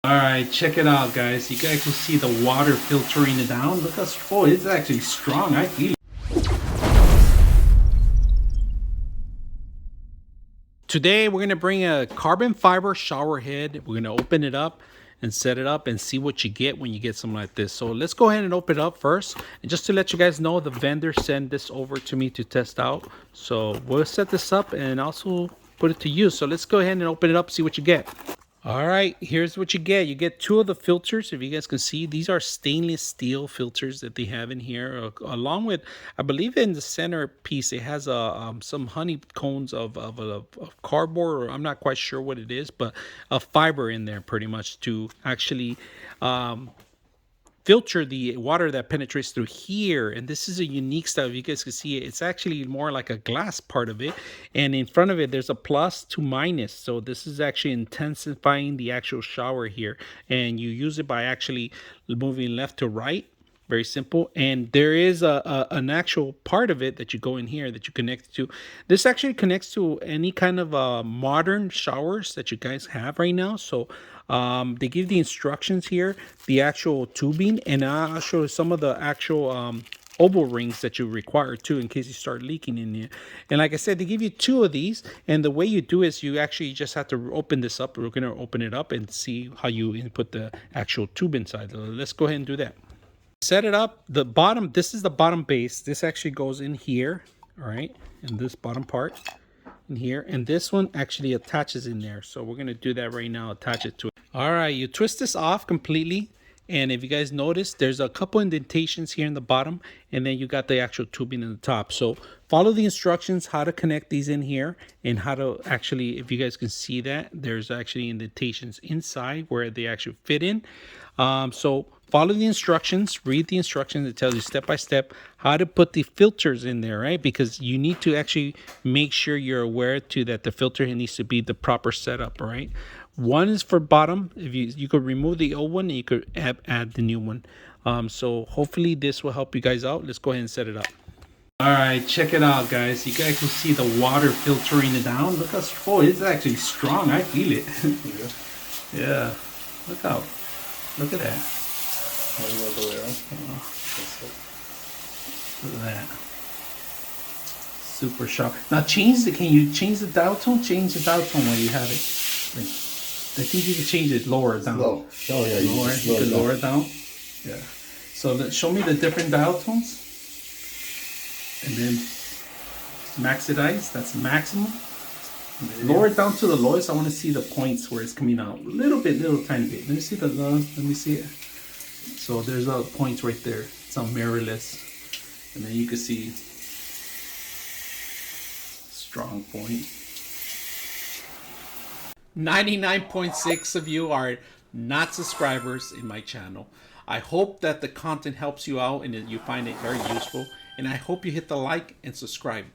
All right, check it out, guys. You guys can see the water filtering it down. Look how strong. It's actually strong. I feel it. Today, we're going to bring a carbon fiber shower head. We're going to open it up and set it up and see what you get when you get something like this. So let's go ahead and open it up first. And just to let you guys know, the vendor sent this over to me to test out. So we'll set this up and also put it to use. So let's go ahead and open it up, see what you get. All right, here's what you get. You get two of the filters. If you guys can see, these are stainless steel filters that they have in here, along with, I believe in the center piece, it has some honeycombs of cardboard, or I'm not quite sure what it is, but a fiber in there pretty much to actually filter the water that penetrates through here. And this is a unique style. If you guys can see it, it's actually more like a glass part of it, and in front of it there's a plus to minus. So this is actually intensifying the actual shower here, and you use it by actually moving left to right. Very simple. And there is an actual part of it that you go in here that you connect to. This actually connects to any kind of modern showers that you guys have right now. So they give the instructions here, the actual tubing, and I'll show you some of the actual oval rings that you require too, in case you start leaking in here. And like I said, they give you two of these, and the way you do is you actually just have to open this up. We're going to open it up and see how you input the actual tube inside. Let's go ahead and do that. Set it up. The bottom, this is the bottom base. This actually goes in here, all right, in this bottom part in here, and this one actually attaches in there. So we're going to do that right now, attach it to it. All right, you twist this off completely, and if you guys notice, there's a couple indentations here in the bottom, and then you got the actual tubing in the top. So follow the instructions how to connect these in here, and how to actually, if you guys can see that, there's actually indentations inside where they actually fit in. So follow the instructions, read the instructions. It tells you step by step how to put the filters in there, right? Because you need to actually make sure you're aware to that the filter needs to be the proper setup, right? One is for bottom. If you could remove the old one and you could add the new one. So hopefully this will help you guys out. Let's go ahead and set it up. All right, check it out, guys. You guys can see the water filtering it down. Look how strong. It's actually strong. I feel it. Yeah. Look out. Look at that. Look at that. Super sharp. Now can you change the dial tone? Change the dial tone while you have it. Like, I think you can change it lower down. Low. Oh yeah, you can lower it down. Yeah. So show me the different dial tones. And then maxidize, that's maximum. Lower it down to the lowest. I want to see the points where it's coming out. Little tiny bit. Let me see let me see it. So there's a points right there. It's on mirrorless. And then you can see strong point. 99.6 of you are not subscribers in my channel. I hope that the content helps you out and that you find it very useful. And I hope you hit the like and subscribe.